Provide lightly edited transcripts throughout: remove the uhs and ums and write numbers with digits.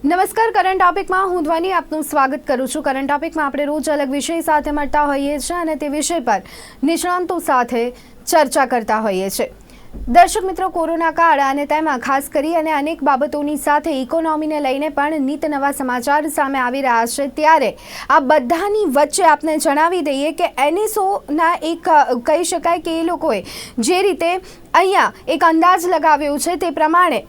નમસ્કાર. કરંટ ટોપિકમાં હું ધ્વની આપનું સ્વાગત કરું છું. કરંટ ટોપિકમાં આપણે રોજ અલગ વિષય સાથે મળતા હોઈએ છીએ અને તે વિષય પર નિષ્ણાંતો સાથે ચર્ચા કરતા હોઈએ છીએ. દર્શક મિત્રો, કોરોના કાળ અને તેમાં ખાસ કરી અને અનેક બાબતોની સાથે ઇકોનોમીને લઈને પણ નિત નવા સમાચાર સામે આવી રહ્યા છે. ત્યારે આ બધાની વચ્ચે આપણે જણાવી દઈએ કે એનએસઓના એક કહી શકાય કે એ લોકોએ જે રીતે અહીંયા એક અંદાજ લગાવ્યો છે તે પ્રમાણે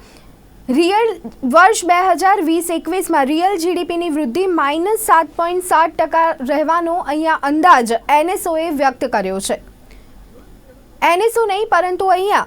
રિયલ વર્ષ 2020-21માં રિયલ જીડીપીની વૃદ્ધિ -7.7% રહેવાનો અહીંયા અંદાજ એનએસઓએ વ્યક્ત કર્યો છે. એનએસઓ નહીં પરંતુ અહીંયા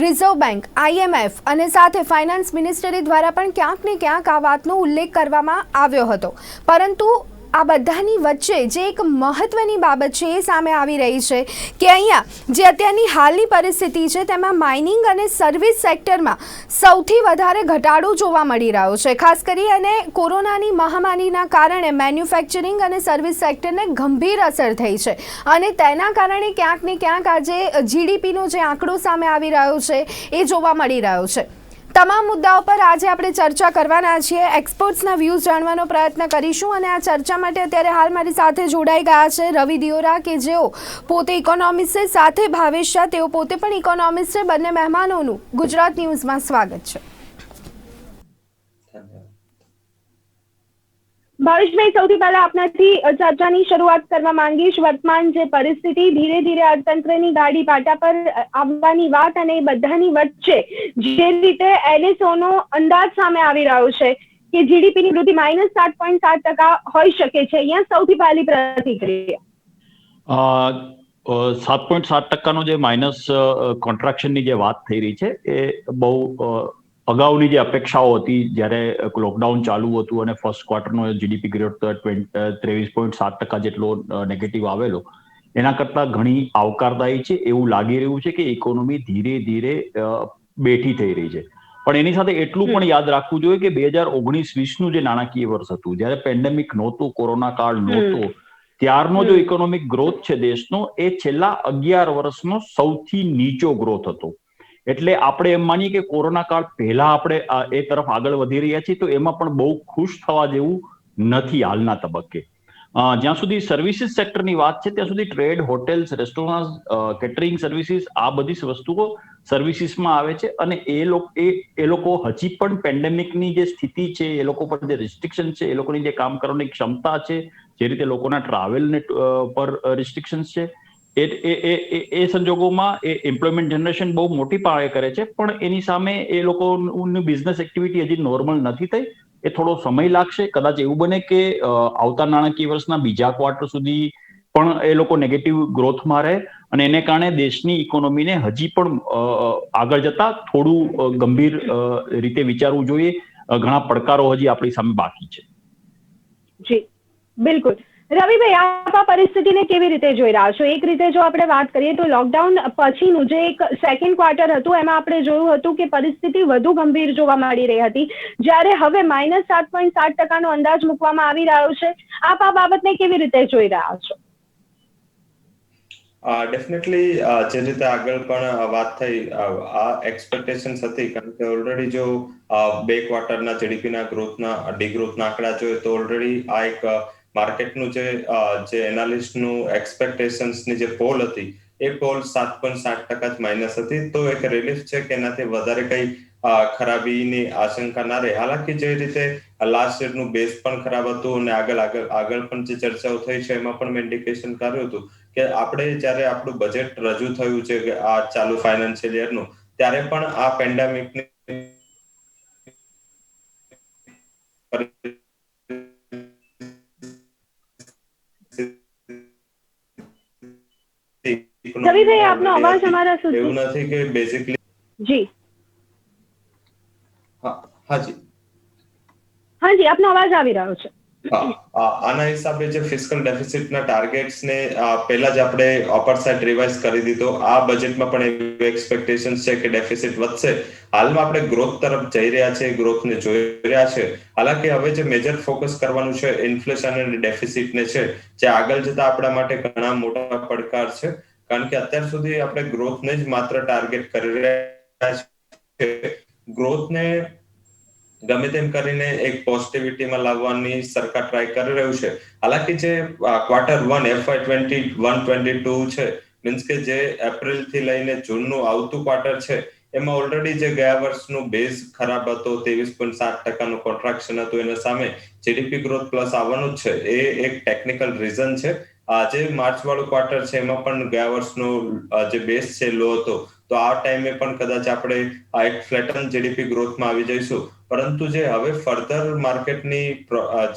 રિઝર્વ બેંક, IMF અને સાથે ફાઇનાન્સ મિનિસ્ટરી દ્વારા પણ ક્યાંક ને ક્યાંક આ વાતનો ઉલ્લેખ કરવામાં આવ્યો હતો. પરંતુ આ બધાની વચ્ચે જે એક મહત્વની બાબત છે એ સામે આવી રહી છે કે અહીંયા જે અત્યારની હાલની પરિસ્થિતિ છે તેમાં માઇનિંગ અને સર્વિસ સેક્ટરમાં સૌથી વધારે ઘટાડો જોવા મળી રહ્યો છે. ખાસ કરી અને કોરોનાની મહામારીના કારણે મેન્યુફેક્ચરિંગ અને સર્વિસ સેક્ટરને ગંભીર અસર થઈ છે અને તેના કારણે ક્યાંક ને ક્યાંક આજે જીડીપીનો જે આંકડો સામે આવી રહ્યો છે એ જોવા મળી રહ્યો છે. તમામ મુદ્દાઓ પર આજે આપણે ચર્ચા કરવાના છીએ. એક્સપર્ટ્સના વ્યૂઝ જાણવાનો પ્રયત્ન કરીશું અને આ ચર્ચા માટે અત્યારે હાલ મારી સાથે જોડાઈ ગયા છે રવિ દિયોરા, કે જેઓ પોતે ઇકોનોમિસ્ટ છે, સાથે ભાવેશ શાહ, તેઓ પોતે પણ ઇકોનોમિસ્ટ છે. બંને મહેમાનોનું ગુજરાત ન્યૂઝમાં સ્વાગત છે. ભાવેશભાઈ, સૌથી પહેલા આપનાથી ચર્ચાની શરૂઆત કરવા માંગીશ. વર્તમાન જે પરિસ્થિતિ, ધીરે ધીરે અર્થતંત્રની ગાડી પાટા પર આવવાની વાત અને બધાની વચ્ચે જે રીતે એનએસઓનો અંદાજ સામે આવી રહ્યો છે કે જીડીપીની વૃદ્ધિ -7.7% હોઈ શકે છે, અહીંયા સૌથી પહેલી પ્રતિક્રિયા. 7.7%નો જે માઇનસ કોન્ટ્રાક્શનની જે વાત થઈ રહી છે એ બહુ અગાઉની જે અપેક્ષાઓ હતી જ્યારે લોકડાઉન ચાલુ હતું અને ફર્સ્ટ ક્વાર્ટરનો જીડીપી ગ્રોથ 23.7% જેટલો નેગેટિવ આવેલો, એના કરતાં ઘણી આવકારદાયી છે. એવું લાગી રહ્યું છે કે ઇકોનોમી ધીરે ધીરે બેઠી થઈ રહી છે. પણ એની સાથે એટલું પણ યાદ રાખવું જોઈએ કે 2019-20નું જે નાણાકીય વર્ષ હતું, જ્યારે પેન્ડેમિક નહોતું, કોરોના કાળ નહોતો, ત્યારનો જો ઇકોનોમિક ગ્રોથ છે દેશનો એ છેલ્લા 11 વર્ષનો સૌથી નીચો ગ્રોથ હતો. એટલે આપણે એમ માનીએ કે કોરોના કાળ પહેલા આપણે એ તરફ આગળ વધી રહ્યા છીએ, તો એમાં પણ બહુ ખુશ થવા જેવું નથી હાલના તબક્કે. જ્યાં સુધી સર્વિસીસ સેક્ટરની વાત છે ત્યાં સુધી trade, hotels, restaurant, catering services, આ બધી વસ્તુઓ સર્વિસીસમાં આવે છે અને એ લોકો હજી પણ પેન્ડેમિકની જે સ્થિતિ છે, એ લોકો પર જે રિસ્ટ્રિક્શન છે, એ લોકોની જે કામ કરવાની ક્ષમતા છે, જે રીતે લોકોના ટ્રાવેલ પર રિસ્ટ્રિક્શન્સ છે, એ સંજોગોમાં એ એમ્પ્લોયમેન્ટ જનરેશન બહુ મોટી પાયે કરે છે. પણ એની સામે એ લોકોની બિઝનેસ એક્ટિવિટી હજી નોર્મલ નથી થઈ. એ થોડો સમય લાગશે. કદાચ એવું બને કે આવતા નાણાકીય વર્ષના બીજા ક્વાર્ટર સુધી પણ એ લોકો નેગેટિવ ગ્રોથમાં રહે અને એને કારણે દેશની ઇકોનોમીને હજી પણ આગળ જતા થોડું ગંભીર રીતે વિચારવું જોઈએ. ઘણા પડકારો હજી આપણી સામે બાકી છે. જી બિલકુલ. રવિભાઈ, આપ આ પરિસ્થિતિને કેવી રીતે જોઈ રહ્યા છો? એક રીતે જો આપણે વાત કરીએ તો લોકડાઉન પછીનું જે એક સેકન્ડ ક્વાર્ટર હતું એમાં આપણે જોયું હતું કે પરિસ્થિતિ વધુ ગંભીર જોવા મળી રહી હતી, જ્યારે હવે -7.7%નો અંદાજ મૂકવામાં આવી રહ્યો છે. આપ આ બાબતને કેવી રીતે જોઈ રહ્યા છો? ડેફિનેટલી જે રીતે આગળ પણ વાત થઈ, આ એક્સપેક્ટેશન્સ હતી, કારણ કે ઓલરેડી જો બે ક્વાર્ટરના જીડીપીના ગ્રોથના ડિગ્રોથના આંકડા જોઈએ તો ઓલરેડી આ એક માર્કેટનું જે એનાલિસ્ટનું એક્સપેક્ટેશન્સની જે પોલ હતી એ પોલ 7.7% જ માઇનસ હતી. તો એક રિલીફ છે કે એનાથી વધારે કઈ ખરાબીની આશંકા ના રહે. હાલાકી જે રીતે લાસ્ટ યરનું બેઝ પણ ખરાબ હતું અને આગળ પણ જે ચર્ચાઓ થઈ છે એમાં પણ મેં ઇન્ડિકેશન કર્યું હતું કે આપણે જ્યારે આપણું બજેટ રજૂ થયું છે કે આ ચાલુ ફાઇનાન્શિયલ યરનું, ત્યારે પણ આ પેન્ડેમિકની રવિભાઈ, આપનો અવાજ અમારા સુધી એવું નથી કે બેઝિકલી જી હાજી હાજી આપનો અવાજ આવી રહ્યો છે. આના હિસાબે જે ફિસ્કલ ડેફિસિટના ટાર્ગેટ્સને પહેલા જ આપણે અપર સાઇડ રિવાઇઝ કરી દીધો. આ બજેટમાં પણ એવી એક્સપેક્ટેશન છે કે ડેફિસિટ વધશે. હાલમાં આપણે ગ્રોથ તરફ જઈ રહ્યા છે, ગ્રોથને જોઈ રહ્યા છે. હાલાકી હવે જે મેજર ફોકસ કરવાનું છે ઇન્ફ્લેશન અને ડેફિસિટને છે, જે આગળ જતા આપણા માટે ઘણા મોટા પડકાર છે. કારણ કે અત્યાર સુધી આપણે ગ્રોથને જ માત્ર ટાર્ગેટ કરી રહ્યા છે. ગ્રોથને ગમે તેમ કરીને એક પોઝિટિવિટીમાં લાવવાની સરકાર ટ્રાય કરી રહ્યું છે. હાલાકી જે Q1 FY21-22 છે, મીન્સ કે જે એપ્રિલ થી લઈને જૂનનું આવતું ક્વાર્ટર છે, એમાં ઓલરેડી જે ગયા વર્ષનું બેઝ ખરાબ હતો, 23.7% કોન્ટ્રાક્શન હતું, એના સામે જીડીપી ગ્રોથ પ્લસ આવવાનું જ છે. એ એક ટેકનિકલ રીઝન છે. આજે માર્ચ વાળું ક્વાર્ટર છે, એમાં પણ ગયા વર્ષનો જે બેઝ છે લો હતો, તો આ ટાઈમે પણ કદાચ આપણે એક ફ્લેટન જીડીપી ગ્રોથમાં આવી જઈશું. પરંતુ જે હવે ફર્ધર માર્કેટની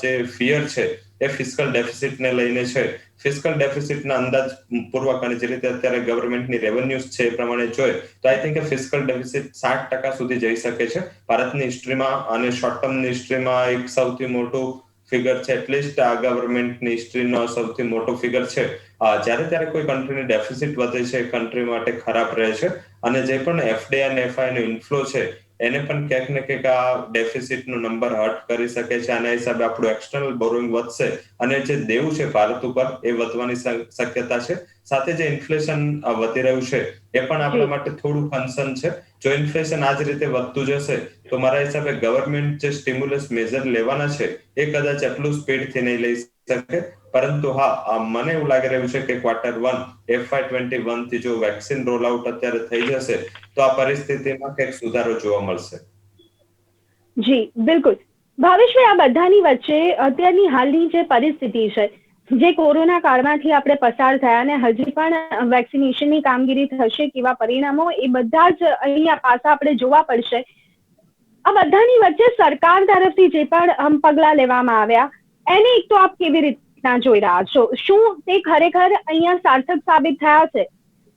જે ફિયર છે એ ફિસ્કલ ડેફિસિટને લઈને છે. ફિસ્કલ ડેફિસિટના અંદાજ પૂર્વક અને જે રીતે અત્યારે ગવર્મેન્ટની રેવન્યુઝ છે એ પ્રમાણે જોઈએ તો આઈ થિંક ફિસ્કલ ડેફિસિટ 60% સુધી જઈ શકે છે ભારતની હિસ્ટ્રીમાં, અને શોર્ટ ટર્મની હિસ્ટ્રીમાં એક સૌથી મોટું ફિગર છે. એટલીસ્ટ આ ગવર્મેન્ટની હિસ્ટ્રીનો સૌથી મોટો ફિગર છે. જ્યારે ત્યારે કોઈ કન્ટ્રીની ડેફિસિટ વધે છે, કન્ટ્રી માટે ખરાબ રહે છે. અને જે પણ એફડીઆઈ અને એફઆઈ નો ઇન્ફ્લો છે એને પણ ક્યાંક ને ક્યાંક આ ડેફિસિટનો નંબર હર્ટ કરી શકે છે. આના હિસાબે આપણું એક્સટર્નલ બોરોઈંગ વધશે અને જે દેવું છે ભારત ઉપર એ વધવાની શક્યતા છે. સાથે જે ઇન્ફ્લેશન વધી રહ્યું છે એ પણ આપણા માટે થોડું કન્સર્ન છે. જો ઇન્ફ્લેશન આ જ રીતે વધતું જશે તો મારા હિસાબે ગવર્મેન્ટ જે સ્ટિમ્યુલસ મેજર લેવાના છે એ કદાચ એટલું સ્પીડથી નહીં લઈ શકે. પરંતુ હા, મને એવું લાગી રહ્યું છે કે Q1 FY21 થી જો વેક્સિન રોલ આઉટ અત્યારે થઈ જશે તો આ પરિસ્થિતિમાં કંઈક સુધારો જોવા મળશે. જી બિલકુલ. ભાવેશભાઈ, આ બધાની વચ્ચે અત્યારની હાલની જે પરિસ્થિતિ છે, જે કોરોના કાળમાંથી આપણે પસાર થયા અને હજી પણ વેક્સિનેશનની કામગીરી થશે, કેવા પરિણામો, એ બધા જ અહીંયા પાછા આપણે જોવા પડશે. આ બધાની વચ્ચે સરકાર તરફથી જે પણ પગલાં લેવામાં આવ્યા એને એક તો આપ કેવી રીતના જોઈ રહ્યા છો? શું તે ખરેખર અહીંયા સાર્થક સાબિત થયા છે?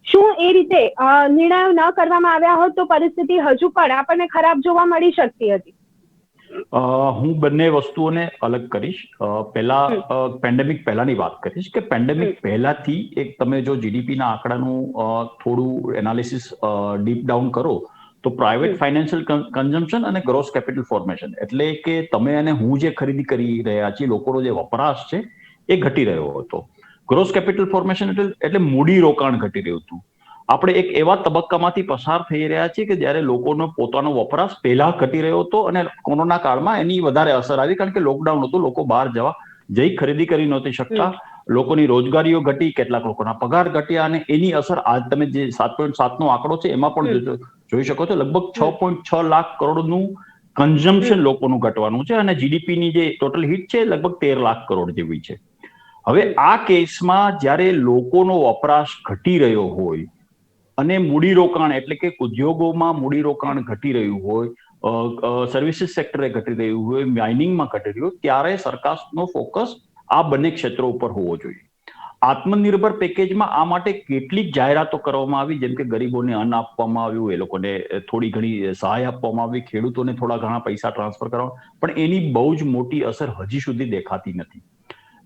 શું એ રીતે નિર્ણયો ન કરવામાં આવ્યા હોત તો પરિસ્થિતિ હજુ પણ આપણને ખરાબ જોવા મળી શકતી હતી? હું બંને વસ્તુઓને અલગ કરીશ. પહેલા પેન્ડેમિક પહેલાની વાત કરીશ કે પેન્ડેમિક પહેલાથી એક તમે જો જીડીપીના આંકડાનું થોડું એનાલિસિસ ડીપ ડાઉન કરો તો પ્રાઇવેટ ફાઇનાન્શિયલ કન્ઝમ્પશન અને ગ્રોસ કેપિટલ ફોર્મેશન, એટલે કે તમે અને હું જે ખરીદી કરી રહ્યા છીએ, લોકોનો જે વપરાશ છે એ ઘટી રહ્યો હતો. ગ્રોસ કેપિટલ ફોર્મેશન એટલે મૂડી રોકાણ ઘટી રહ્યું હતું. આપણે એક એવા તબક્કામાંથી પસાર થઈ રહ્યા છીએ કે જ્યારે લોકોનો પોતાનો વપરાશ પહેલા ઘટી રહ્યો હતો અને કોરોના કાળમાં એની વધારે અસર આવી, કારણ કે લોકડાઉન હતું, લોકો બહાર જઈ ખરીદી કરી નહોતી શકતા, લોકોની રોજગારીઓ ઘટી, કેટલાક લોકોના પગાર ઘટ્યા, અને એની અસર આજ તમે જે 7.7 નો આંકડો છે એમાં પણ જોઈ શકો છો. લગભગ 6.6 લાખ કરોડનું કન્ઝમ્પશન લોકોનું ઘટવાનું છે અને જીડીપીની જે ટોટલ હિટ છે લગભગ 13 લાખ કરોડ જેવી છે. હવે આ કેસમાં જ્યારે લોકોનો વપરાશ ઘટી રહ્યો હોય અને મૂડીરોકાણ એટલે કે ઉદ્યોગોમાં મૂડીરોકાણ ઘટી રહ્યું હોય, સર્વિસીસ સેક્ટરે ઘટી રહ્યું હોય, માઇનિંગમાં ઘટી રહ્યું હોય, ત્યારે સરકારનો ફોકસ આ બંને ક્ષેત્રો ઉપર હોવો જોઈએ. આત્મનિર્ભર પેકેજમાં આ માટે કેટલીક જાહેરાતો કરવામાં આવી, જેમ કે ગરીબોને અન્ન આપવામાં આવ્યું, એ લોકોને થોડી ઘણી સહાય આપવામાં આવી, ખેડૂતોને થોડા ઘણા પૈસા ટ્રાન્સફર કરવામાં, પણ એની બહુ જ મોટી અસર હજી સુધી દેખાતી નથી.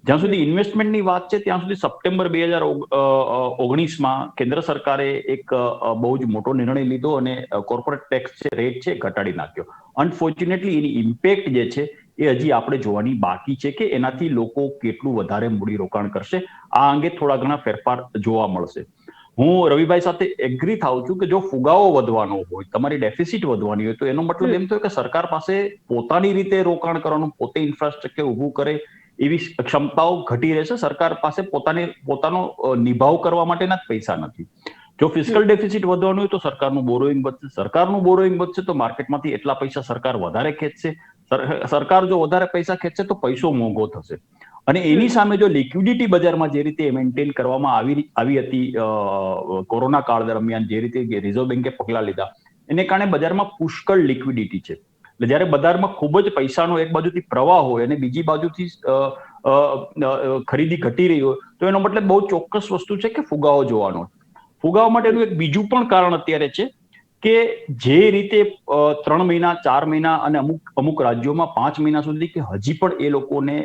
જ્યાં સુધી ઇન્વેસ્ટમેન્ટની વાત છે ત્યાં સુધી સપ્ટેમ્બર 2019માં કેન્દ્ર સરકારે એક બહુ જ મોટો નિર્ણય લીધો અને કોર્પોરેટ ટેક્સ રેટ છે ઘટાડી નાખ્યો. અનફોર્ચ્યુનેટલી એની ઇમ્પેક્ટ જે છે એ હજી આપણે જોવાની બાકી છે કે એનાથી લોકો કેટલું વધારે મૂડીરોકાણ કરશે. આ અંગે થોડા ઘણા ફેરફાર જોવા મળશે. હું રવિભાઈ સાથે એગ્રી થાઉં છું કે જો ફુગાવો વધવાનો હોય, તમારી ડેફિસિટ વધવાની હોય, તો એનો મતલબ એમ થયો કે સરકાર પાસે પોતાની રીતે રોકાણ કરવાનું, પોતે ઇન્ફ્રાસ્ટ્રક્ચર ઊભું કરે એવી ક્ષમતાઓ ઘટી રહેશે. સરકાર પાસે પોતાનો નિભાવ કરવા માટેના જ પૈસા નથી. જો ફિસ્કલ ડેફિસિટ વધવાનું હોય તો સરકારનું બોરોઈંગ વધશે. સરકારનું બોરોઈંગ વધશે તો માર્કેટમાંથી એટલા પૈસા સરકાર વધારે ખેંચશે. સરકાર જો વધારે પૈસા ખેંચશે તો પૈસો મોંઘો થશે. અને એની સામે જો લિક્વિડિટી બજારમાં જે રીતે મેન્ટેન કરવામાં આવી હતી કોરોના કાળ દરમિયાન, જે રીતે રિઝર્વ બેન્કે પગલા લીધા, એને કારણે બજારમાં પુષ્કળ લિક્વિડિટી છે. એટલે જ્યારે બજારમાં ખૂબ જ પૈસાનો એક બાજુથી પ્રવાહ હોય અને બીજી બાજુથી ખરીદી ઘટી રહી હોય તો એનો મતલબ બહુ ચોક્કસ વસ્તુ છે કે ફુગાવો જોવાનો. ફુગાવા માટેનું એક બીજું પણ કારણ અત્યારે છે કે જે રીતે 3 મહિના, 4 મહિના અને અમુક રાજ્યોમાં 5 મહિના સુધી કે હજી પણ એ લોકોને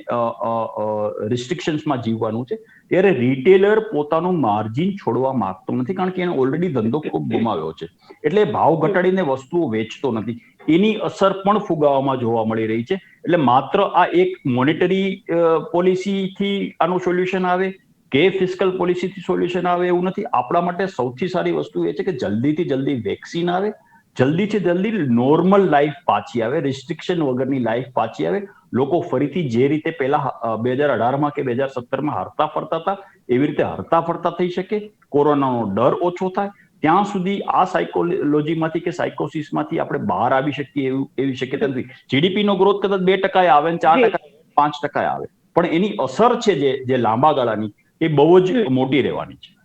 રિસ્ટ્રિક્શન્સમાં જીવવાનું છે, ત્યારે રિટેલર પોતાનું માર્જિન છોડવા માંગતો નથી, કારણ કે એને ઓલરેડી ધંધો ખૂબ ગુમાવ્યો છે. એટલે ભાવ ઘટાડીને વસ્તુઓ વેચતો નથી. એની અસર પણ ફુગાવામાં જોવા મળી રહી છે. એટલે માત્ર આ એક મોનેટરી પોલિસીથી આનું સોલ્યુશન આવે કે ફિસ્કલ પોલિસીથી સોલ્યુશન આવે એવું નથી. આપણા માટે સૌથી સારી વસ્તુ એ છે કે જલ્દીથી જલ્દી વેક્સિન આવે જલ્દીથી જલ્દી નોર્મલ લાઈફ પાછી આવે, રિસ્ટ્રિક્શન વગરની લાઈફ પાછી આવે, લોકો ફરીથી જે રીતે પહેલા 2018માં કે 2017માં હરતા ફરતા હતા એવી રીતે હરતા ફરતા થઈ શકે, કોરોનાનો ડર ઓછો થાય, ત્યાં સુધી આ સાયકોલોજીમાંથી કે સાયકોસિસમાંથી આપણે બહાર આવી શકીએ એવી શક્યતા નથી. જીડીપીનો ગ્રોથ કદાચ 2% આવે ને 4%, 5% આવે, પણ એની અસર છે જે લાંબા ગાળાની એ બહુ જ મોટી રહેવાની છે.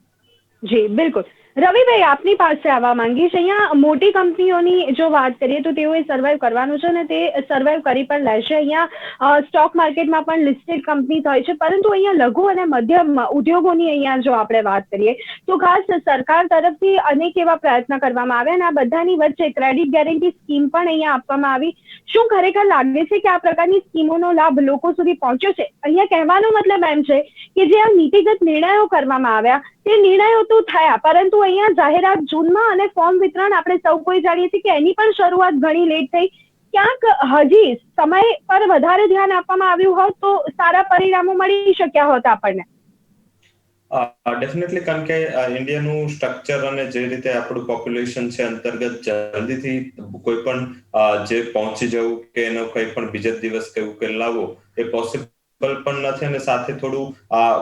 જી બિલકુલ. રવિભાઈ, આપની પાસે આવવા માંગીશ. અહીંયા મોટી કંપનીઓની જો વાત કરીએ તો તેઓએ સર્વાઈવ કરવાનું છે અને તે સર્વાઈવ કરી પણ લેશે. અહીંયા સ્ટોક માર્કેટમાં પણ લિસ્ટેડ કંપની હોય છે, પરંતુ અહીંયા લઘુ અને મધ્યમ ઉદ્યોગોની અહીંયા જો આપણે વાત કરીએ તો ખાસ સરકાર તરફથી અનેક એવા પ્રયત્ન કરવામાં આવ્યા અને આ બધાની વચ્ચે ક્રેડિટ ગેરંટી સ્કીમ પણ અહીંયા આપવામાં આવી. શું ખરેખર લાગે છે કે આ પ્રકારની સ્કીમોનો લાભ લોકો સુધી પહોંચ્યો છે? અહીંયા કહેવાનો મતલબ એમ છે કે જે આ નીતિગત નિર્ણયો કરવામાં આવ્યા તે નિર્ણયો તો થયા, પરંતુ અહીંયા જાહેરાત જૂનમાં અને ફોર્મ વિતરણ આપણે સૌ કોઈ જાણીએ છીએ કે એની પણ શરૂઆત ઘણી લેટ થઈ. ક્યાંક હજી સમય પર વધારે ધ્યાન આપવામાં આવ્યું હોત તો સારા પરિણામો મળી શક્યા હોત આપણને. ડેફિનેટલી, કારણ કે ઇન્ડિયાનું સ્ટ્રક્ચર અને જે રીતે આપણું પોપ્યુલેશન છે અંતર્ગત જલ્દીથી કોઈ પણ જે પહોંચી જવું કે એનો કંઈ પણ બીજા દિવસ કે ઉકેલ લાવવો એ પોસિબલ પણ નથી. અને સાથે થોડું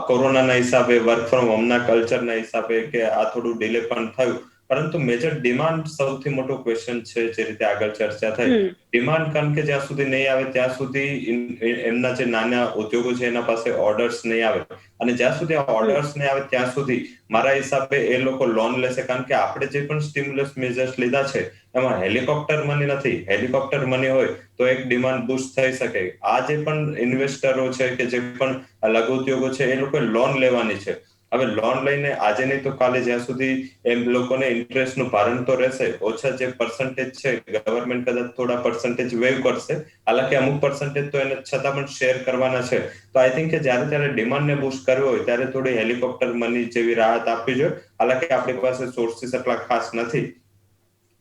કોરોનાના હિસાબે, વર્ક ફ્રોમ હોમના કલ્ચરના હિસાબે કે આ થોડું ડિલે પણ થયું. પરંતુ મેજર ડિમાન્ડ સૌથી મોટો ક્વેશ્ચન છે, જે રીતે આગળ ચર્ચા થઈ. ડિમાન્ડ, કારણ કે જ્યાં સુધી નહીં આવે ત્યાં સુધી એમના જે નાના ઉદ્યોગો છે એના પાસે ઓર્ડર્સ નહીં આવે, અને જ્યાં સુધી ઓર્ડર્સ નહીં આવે ત્યાં સુધી મારા હિસાબે એ લોકો લોન લેશે. કારણ કે આપણે જે પણ સ્ટિમ્યુલસ મેજર્સ લીધા છે એમાં હેલિકોપ્ટર મની નથી. હેલિકોપ્ટર મની હોય તો એક ડિમાન્ડ બૂસ્ટ થઈ શકે. આ જે પણ ઇન્વેસ્ટરો છે કે જે પણ લઘુ ઉદ્યોગો છે એ લોકો લોન લેવાની છે. હવે લોન લઈને આજે નહીં તો કાલે જ્યાં સુધી એમ લોકોને ઇન્ટરેસ્ટનું ભારણ તો રહેશે, ઓછા જે પર્સન્ટેજ છે ગવર્મેન્ટ કદાચ થોડા પર્સન્ટેજ વેવ કરશે, હાલાકી અમુક પર્સન્ટેજ તો એને છતાં પણ શેર કરવાના છે. તો આઈ થિંક કે જ્યારે ડિમાન્ડને બૂસ્ટ કરવો હોય ત્યારે થોડી હેલિકોપ્ટર મની જેવી રાહત આપવી જોઈએ. હાલાકી આપણી પાસે સોર્સિસ એટલા ખાસ નથી.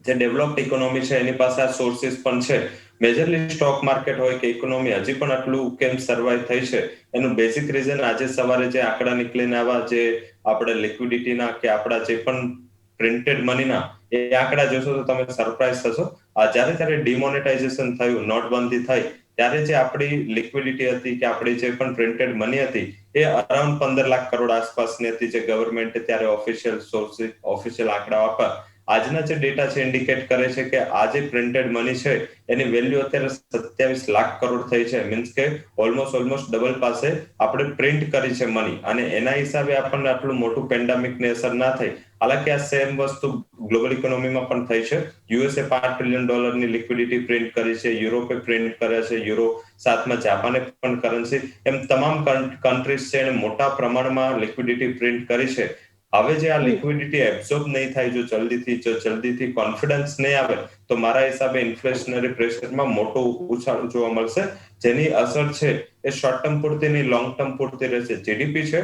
જે ડેવલપ્ડ ઇકોનોમી છે એની પાસે આ સોર્સિસ પણ છે. મેજરલી સ્ટોક માર્કેટ હોય કે ઇકોનોમી હજી પણ આટલું કેમ સર્વાઈવ થઈ છે એનું બેઝિક રીઝન આજે સવારે જે આંકડા નીકળીને આવ્યા, જે આપણે લિક્વિડિટીના કે આપણા જે પણ પ્રિન્ટેડ મનીના એ આંકડા જોશો તો તમે સરપ્રાઈઝ થશો. જ્યારે ડિમોનેટાઇઝેશન થયું, નોટબંધી થઈ, ત્યારે જે આપણી લિક્વિડિટી હતી કે આપણી જે પણ પ્રિન્ટેડ મની હતી એ અરાઉન્ડ 15 લાખ કરોડ આસપાસની હતી, જે ગવર્મેન્ટે ત્યારે ઓફિશિયલ આંકડા આપ્યા. આજના જે ડેટા છે ઇન્ડિકેટ કરે છે કે આ જે પ્રિન્ટેડ મની છે એની વેલ્યુ અત્યારે 27 લાખ કરોડ થઈ છે. મીન્સ કે ઓલમોસ્ટ ડબલ પાસે આપણે પ્રિન્ટ કરી છે મની, અને એના હિસાબે આપણને આટલું મોટું પેન્ડેમિકની અસર ના થઈ. હાલાકી આ સેમ વસ્તુ ગ્લોબલ ઇકોનોમીમાં પણ થઈ છે. યુએસએ $5 ટ્રિલિયન લિક્વિડિટી પ્રિન્ટ કરી છે, યુરોપે પ્રિન્ટ કર્યા છે, યુરો સાથમાં જાપાને પણ કરન્સી, એમ તમામ કન્ટ્રીઝ છે એને મોટા પ્રમાણમાં લિક્વિડિટી પ્રિન્ટ કરી છે. હવે જે આ લિક્વિડિટી એબ્સોર્બ નહીં થાય, જો જલ્દીથી કોન્ફિડન્સ નહીં આવે તો મારા હિસાબે ઇન્ફ્લેશનરી પ્રેશરમાં મોટો ઉછાળો જોવા મળશે, જેની અસર છે એ શોર્ટ ટર્મ પૂરતી નહીં, લોંગ ટર્મ પૂરતી રહેશે. જીડીપી છે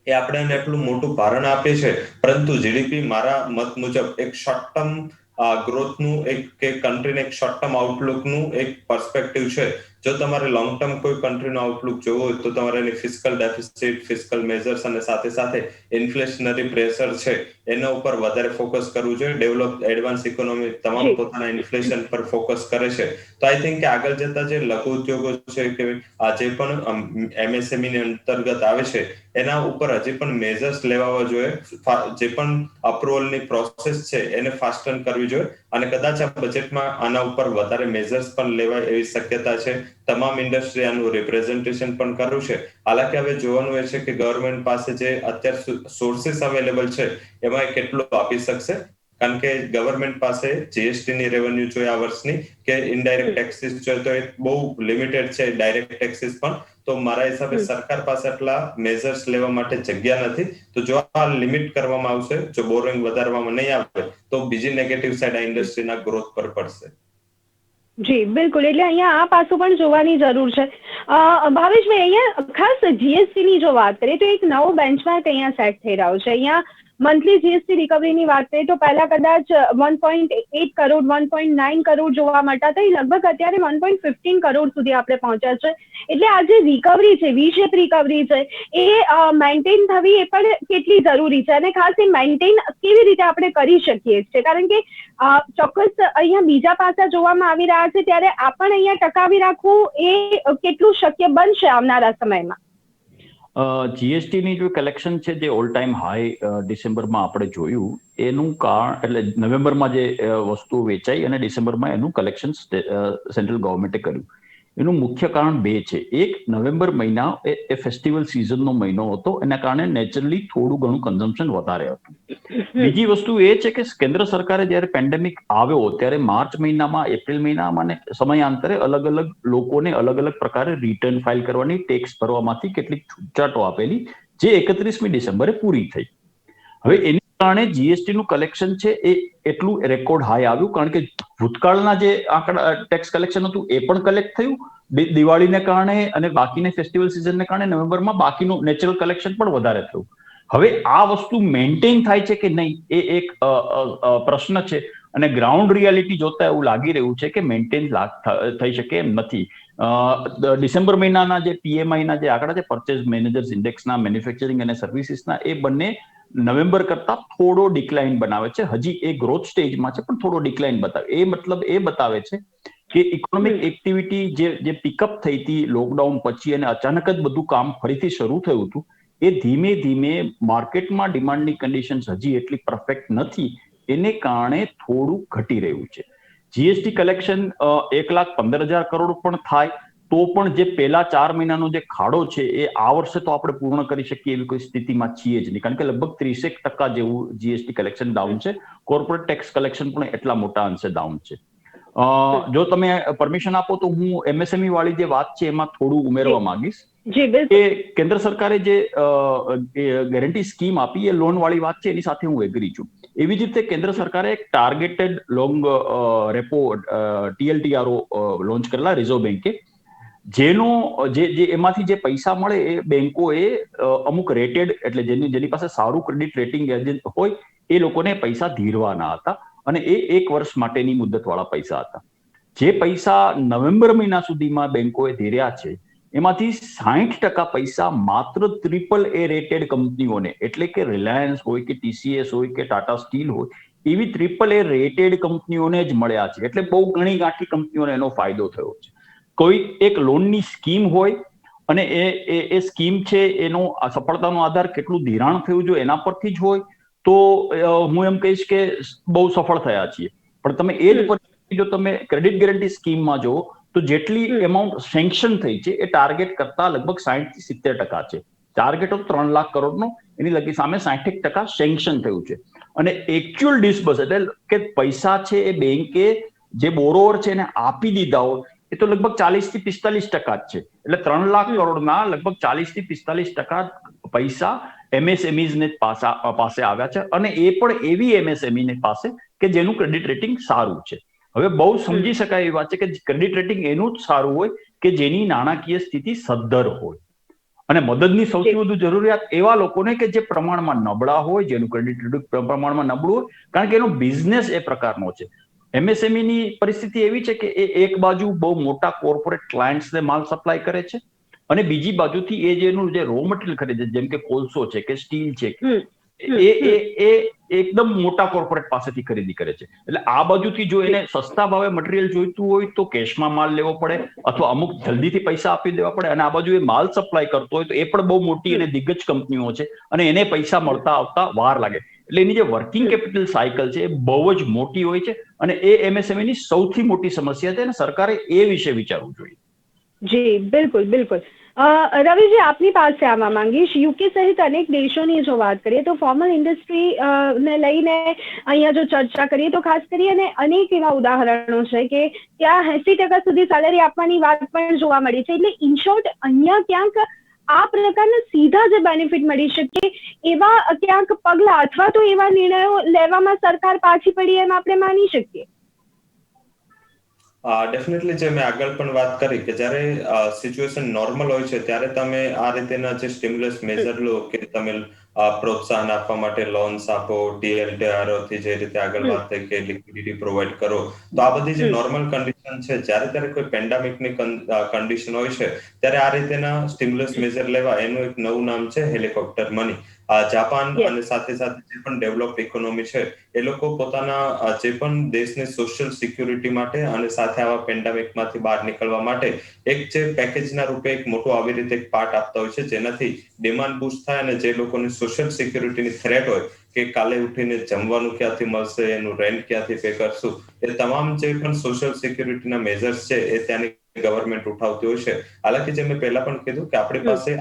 એ આપણે એટલું મોટું ભારણ આપે છે, પરંતુ જીડીપી મારા મત મુજબ એક શોર્ટ ટર્મ ગ્રોથનું કે કન્ટ્રીને એક શોર્ટ ટર્મ આઉટલુકનું એક પર્સપેક્ટિવ છે. જો તમારે લોંગ ટર્મ કોઈ કન્ટ્રીનો આઉટલુક જોવો હોય તો તમારે એની ફિસ્કલ ડેફિસિટ, ફિસ્કલ મેજર્સ અને સાથે ઇન્ફ્લેશનરી પ્રેશર છે એના ઉપર વધારે ફોકસ કરવું જોઈએ. ડેવલપ એડવાન્સ ઇકોનોમી તમામ પોતાના ઇન્ફ્લેશન પર ફોકસ કરે છે. તો આઈ થિંક કે આગળ જતા જે લઘુ ઉદ્યોગો છે કે આ જે પણ એમએસએમઈ ની અંતર્ગત આવે છે એના ઉપર હજી પણ મેજર્સ લેવા જોઈએ. જે પણ અપ્રુવલની પ્રોસેસ છે એને ફાસ્ટન કરવી જોઈએ, અને કદાચ આ બજેટમાં આના ઉપર વધારે મેજર્સ પણ લેવાય એવી શક્યતા છે. તમામ ઇન્ડસ્ટ્રી આનું રિપ્રેઝન્ટેશન પણ કર્યું છે. હાલાકી હવે જોવાનું એ છે કે ગવર્મેન્ટ પાસે જે અત્યારે સોર્સિસ અવેલેબલ છે એમાં કેટલું આપી શકશે, કારણ કે ગવર્મેન્ટ પાસે જીએસટી ની રેવન્યુ જોઈએ આ વર્ષની, કે ઇનડાયરેક્ટ ટેક્સીસ જોઈએ તો એ બહુ લિમિટેડ છે, ડાયરેક્ટ ટેક્સીસ પણ. તો મારા હિસાબે સરકાર પાસે આટલા મેજર્સ લેવા માટે જગ્યા નથી. તો જો આ લિમિટ કરવામાં આવશે, જો બોરોઈંગ વધારવામાં નહીં આવે તો બીજી નેગેટિવ સાઈડ આ ઇન્ડસ્ટ્રીના ગ્રોથ પર પડશે. જી બિલકુલ. એટલે અહીંયા આ પાસું પણ જોવાની જરૂર છે. ભાવેશભાઈ, અહીંયા ખાસ જીએસટી ની જો વાત કરીએ તો એક નવો બેન્ચમાર્ક અહીંયા સેટ થઈ રહ્યો છે. અહીંયા મંથલી જીએસટી રિકવરીની વાત કરીએ તો પહેલા કદાચ 1.8 કરોડ 1.9 કરોડ જોવા મળતા હતા, લગભગ અત્યારે 1.15 કરોડ સુધી આપણે પહોંચ્યા છે. એટલે આ જે રિકવરી છે, વી શેપ રિકવરી છે, એ મેન્ટેન થવી એ પણ કેટલી જરૂરી છે અને ખાસ એ મેન્ટેન કેવી રીતે આપણે કરી શકીએ છીએ, કારણ કે ચોક્કસ અહીંયા બીજા પાસા જોવામાં આવી રહ્યા છે, ત્યારે આ પણ અહીંયા ટકાવી રાખવું એ કેટલું શક્ય બનશે આવનારા સમયમાં? જીએસટીની જે કલેક્શન છે જે ઓલ ટાઈમ હાઈ ડિસેમ્બરમાં આપણે જોયું, એનું કારણ એટલે નવેમ્બરમાં જે વસ્તુઓ વેચાઈ અને ડિસેમ્બરમાં એનું કલેક્શન સેન્ટ્રલ ગવર્મેન્ટે કર્યું, એનું મુખ્ય કારણ બે છે. એક, નવેમ્બર મહિના એ ફેસ્ટિવલ સિઝનનો મહિનો હતો, એના કારણે નેચરલી થોડું ઘણું કન્ઝમ્પશન વધારે હતું. બીજી વસ્તુ એ છે કે કેન્દ્ર સરકારે જ્યારે પેન્ડેમિક આવ્યો ત્યારે માર્ચ મહિનામાં, એપ્રિલ મહિનામાં સમયાંતરે અલગ અલગ લોકોને અલગ અલગ પ્રકારે રિટર્ન ફાઇલ કરવાની, ટેક્સ ભરવામાંથી કેટલીક છૂટછાટો આપેલી, જે 31મી ડિસેમ્બરે પૂરી થઈ. હવે એની કારણે જીએસટી નું કલેક્શન છે એ એટલું રેકોર્ડ હાઈ આવ્યું, કારણ કે ભૂતકાળના જે આંકડા ટેક્સ કલેક્શન હતું એ પણ કલેક્ટ થયું દિવાળીને કારણે, અને બાકીને ફેસ્ટિવલ સિઝનને કારણે નવેમ્બરમાં બાકીનું નેચરલ કલેક્શન પણ વધારે થયું. હવે આ વસ્તુ મેન્ટેન થાય છે કે નહીં એ એક પ્રશ્ન છે, અને ગ્રાઉન્ડ રિયાલિટી જોતા એવું લાગી રહ્યું છે કે મેન્ટેન થઈ શકે એમ નથી. ડિસેમ્બર મહિનાના જે પીએમઆઈના જે આંકડા છે, પરચેઝ મેનેજર્સ ઇન્ડેક્સના, મેન્યુફેક્ચરિંગ અને સર્વિસીસના, એ બંને નવેમ્બર કરતા થોડો ડિક્લાઇન બનાવે છે. હજી એ ગ્રોથ સ્ટેજમાં છે પણ થોડો ડિક્લાઇન બતાવે. એ મતલબ એ બતાવે છે કે ઇકોનોમિક એક્ટિવિટી જે પિકઅપ થઈ હતી લોકડાઉન પછી અને અચાનક જ બધું કામ ફરીથી શરૂ થયું હતું, એ ધીમે ધીમે માર્કેટમાં ડિમાન્ડની કન્ડિશન્સ હજી એટલી પરફેક્ટ નથી, એને કારણે થોડું ઘટી રહ્યું છે. જીએસટી કલેક્શન 1,15,000 કરોડ પણ થાય તો પણ જે પહેલા 4 મહિનાનો જે ખાડો છે એ આ વર્ષે તો આપણે પૂર્ણ કરી શકીએ એવી કોઈ સ્થિતિમાં છીએ જ નહીં, કારણ કે લગભગ 30% જેવું જીએસટી કલેક્શન ડાઉન છે. કોર્પોરેટ ટેક્સ કલેક્શન પણ એટલા મોટા અંશે ડાઉન છે. જો તમે પરમિશન આપો તો હું એમએસએમઈ વાળી જે વાત છે એમાં થોડું ઉમેરવા માંગીશ કે કેન્દ્ર સરકારે જે ગેરંટી સ્કીમ આપી એ લોન વાળી વાત છે, એની સાથે હું એગ્રી છું. એવી જ રીતે કેન્દ્ર સરકારે એક targeted long repo TLTRO launch કરેલા રિઝર્વ બેન્કે, જેનો જે એમાંથી જે પૈસા મળે એ બેંકોએ અમુક રેટેડ, એટલે જેની પાસે સારું ક્રેડિટ રેટિંગ એજન્ટ હોય એ લોકોને પૈસા ધીરવાના હતા, અને એ 1 વર્ષ માટેની મુદતવાળા પૈસા હતા. જે પૈસા નવેમ્બર મહિના સુધીમાં બેંકોએ ધીર્યા છે એમાંથી 60% પૈસા માત્ર AAA રેટેડ કંપનીઓને, એટલે કે રિલાયન્સ હોય કે TCS હોય કે ટાટા સ્ટીલ હોય, એવી AAA રેટેડ કંપનીઓને જ મળ્યા છે. એટલે બહુ ઘણી ગાંઠી કંપનીઓને એનો ફાયદો થયો છે. કોઈ એક લોનની સ્કીમ હોય અને એ સ્કીમ છે એનો સફળતાનો આધાર કેટલું ધિરાણ થયું જો એના પરથી જ હોય તો હું એમ કહીશ કે બહુ સફળ થયા છીએ. પણ તમે એ જ પરિસ્થિતિ જો તમે ક્રેડિટ ગેરંટી સ્કીમમાં જો તો જેટલી એમાઉન્ટ સેન્કશન થઈ છે એ ટાર્ગેટ કરતા લગભગ 60 થી 70% છે. ટાર્ગેટ હતો 3 લાખ કરોડનો, એની લગી સામે 60% સેન્કશન થયું છે. અને એકચ્યુઅલ ડિસ્બર્સ એટલે કે પૈસા છે એ બેંકે જે બોરોવર છે એને આપી દીધા હોય એ તો લગભગ 40 થી 45% જ છે. એટલે 3 લાખ કરોડના લગભગ 40 થી 45% પૈસા MSMEs ને પાસે આવ્યા છે, અને એ પણ એવી MSME ને પાસે કે જેનું ક્રેડિટ રેટિંગ સારું છે. હવે બહુ સમજી શકાય એવી વાત છે કે ક્રેડિટ રેટિંગ એનું જ સારું હોય કે જેની નાણાકીય સ્થિતિ સદ્ધર હોય, અને મદદની સૌથી વધુ જરૂરિયાત એવા લોકોને કે જે પ્રમાણમાં નબળા હોય, જેનું ક્રેડિટ રેટિંગ પ્રમાણમાં નબળું હોય, કારણ કે એનો બિઝનેસ એ પ્રકારનો છે. MSME ની પરિસ્થિતિ એવી છે કે એ એક બાજુ બહુ મોટા કોર્પોરેટ ક્લાયન્ટ્સને માલ સપ્લાય કરે છે, અને બીજી બાજુથી એ જેનું જે રો મટીરિયલ ખરીદે જેમ કે કોલસો છે કે સ્ટીલ છે એ એકદમ મોટા કોર્પોરેટ પાસેથી ખરીદી કરે છે. એટલે આ બાજુથી જો એને સસ્તા ભાવે મટીરિયલ જોઈતું હોય તો કેશમાં માલ લેવો પડે અથવા અમુક જલ્દીથી પૈસા આપી દેવા પડે, અને આ બાજુ એ માલ સપ્લાય કરતો હોય તો એ પણ બહુ મોટી અને દિગ્ગજ કંપનીઓ છે અને એને પૈસા મળતા આવતા વાર લાગે. એટલે એની જે વર્કિંગ કેપિટલ સાયકલ છે એ બહુ જ મોટી હોય છે, અને એ MSME ની સૌથી મોટી સમસ્યા છે, અને સરકારે એ વિશે વિચારવું જોઈએ. જી બિલકુલ બિલકુલ. રવિજી, આપની પાસે આવવા માંગીશ. યુકે સહિત અનેક દેશોની જો વાત કરીએ તો ફોર્મલ ઇન્ડસ્ટ્રી ને લઈને અહીંયા જો ચર્ચા કરીએ તો ખાસ કરીને અનેક એવા ઉદાહરણો છે કે ત્યાં 80% સુધી સેલેરી આપવાની વાત પણ જોવા મળી છે. એટલે ઇન શોર્ટ અહીંયા ક્યાંક આ પ્રકારના સીધા જે બેનિફિટ મળી શકે એવા ક્યાંક પગલા અથવા તો એવા નિર્ણયો લેવામાં સરકાર પાછી પડી એમ આપણે માની શકીએ. ડેફિનેટલી જે મેં આગળ પણ વાત કરી કે જ્યારે સિચ્યુએશન નોર્મલ હોય છે ત્યારે તમે આ રીતેના જે સ્ટિમ્યુલસ મેજર લો કે તમે પ્રોત્સાહન આપવા માટે લોન્સ આપો, TLTRO થી જે રીતે આગળ વાત થઈ કે લિક્વિડિટી પ્રોવાઈડ કરો, તો આ બધી જે નોર્મલ કન્ડિશન છે, જ્યારે કોઈ પેન્ડેમિકની કન્ડિશન હોય છે ત્યારે આ રીતેના સ્ટિમ્યુલસ મેજર લેવા એનું એક નવું નામ છે હેલિકોપ્ટર મની. જાપાન અને સાથે સાથે જે પણ ડેવલપ ઇકોનોમી છે એ લોકો પોતાના જે પણ દેશની સોશિયલ સિક્યુરિટી માટે અને સાથે આવા પેન્ડેમિકમાંથી બહાર નીકળવા માટે એક જે પેકેજના રૂપે એક મોટું આવી રીતે એક પાર્ટ આપતા હોય છે, જેનાથી ડિમાન્ડ બૂસ્ટ થાય અને જે લોકોની સોશિયલ સિક્યુરિટીની થ્રેટ હોય કે કાલે ઉઠીને જમવાનું ક્યાંથી મળશે, એનું રેન્ટ ક્યાંથી પે કરશું, એ તમામ જે પણ સોશિયલ સિક્યુરિટીના મેજર્સ છે એ ત્યાંની ગવર્મેન્ટ ઉઠાવતી હોય છે. હાલાકી જે મેં પહેલા પણ કીધું કે આપણી પાસે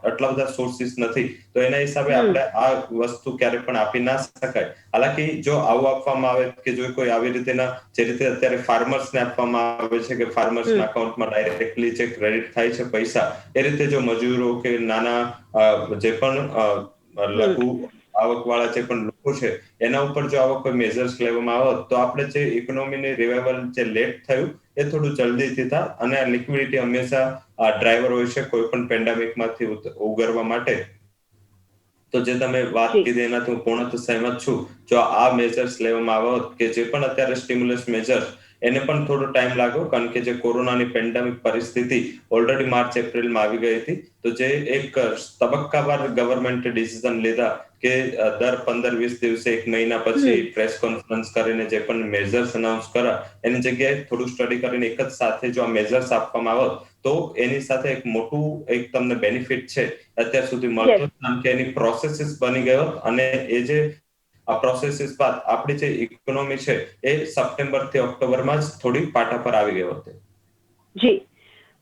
આટલા બધા સોર્સિસ નથી, તો એના હિસાબે આપણે આ વસ્તુ ક્યારે પણ આપી ના શકાય. હાલાકી જો આવું આપવામાં આવે કે જો કોઈ આવી રીતેના જે રીતે અત્યારે ફાર્મર્સને આપવામાં આવે છે કે ફાર્મર્સના અકાઉન્ટમાં ડાયરેક્ટલી જે ક્રેડિટ થાય છે પૈસા, એ રીતે જો મજૂરો કે નાના જે પણ લઘુ આવકવાળા જે પણ લોકો છે એના ઉપર જો આવા કોઈ મેજર્સ લેવામાં આવે તો આપણે જે ઇકોનોમીની રિવાઇવલ જે લેટ થયું એ થોડું જલ્દીથી થાય. અને આ લિક્વિડિટી હંમેશા ડ્રાઈવર હોય છે કોઈ પણ પેન્ડેમિકમાંથી ઉગરવા માટે. તો જે તમે વાત કીધી એનાથી હું પૂર્ણતઃ સહેમત છું. જો આ મેજર્સ લેવામાં આવે કે જે પણ અત્યારે સ્ટિમ્યુલસ મેજર્સ, એને પણ થોડો ટાઈમ લાગ્યો કારણ કે જે કોરોનાની પેન્ડેમિક પરિસ્થિતિ ઓલરેડી માર્ચ એપ્રિલમાં આવી ગઈ હતી, તો જે એક તબક્કાવાર ગવર્મેન્ટે ડિસિઝન લીધા કે દર 15-20 દિવસે, એક મહિના પછી પ્રેસ કોન્ફરન્સ કરીને જે પણ મેજર્સ અનાઉન્સ કર્યા એની જગ્યાએ થોડું સ્ટડી કરીને એક જ સાથે જો આ મેજર્સ આપવામાં આવે તો એની સાથે એક મોટું એક તમને બેનિફિટ છે અત્યાર સુધી મળતો, કારણ કે એની પ્રોસેસીસ બની ગયો અને એ જે આ પ્રોસેસીસ બાદ આપણી જે ઇકોનોમી છે એ સપ્ટેમ્બર થી ઓક્ટોબરમાં જ થોડી પાટા પર આવી ગયો હતી. જી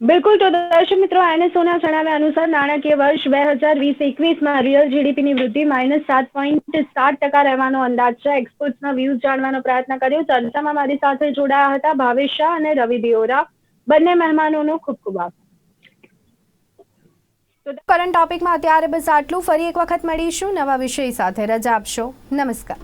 બિલકુલ. તો દર્શક મિત્રો, NSOના જણાવ્યા અનુસાર નાણાકીય વર્ષ 2020-21માં રિયલ જીડીપીની વૃદ્ધિ -7.7% રહેવાનો અંદાજ છે. એક્સપોર્ટ્સના વ્યૂઝ જાણવાનો પ્રયત્ન કર્યો. ચર્ચામાં મારી સાથે જોડાયા હતા ભાવેશ શાહ અને રવિ દિયોરા. બંને મહેમાનોનો ખૂબ ખૂબ આભાર. કરંટ ટોપિકમાં અત્યારે બસ આટલું. ફરી એક વખત મળીશું નવા વિષય સાથે. રજા આપશો. નમસ્કાર.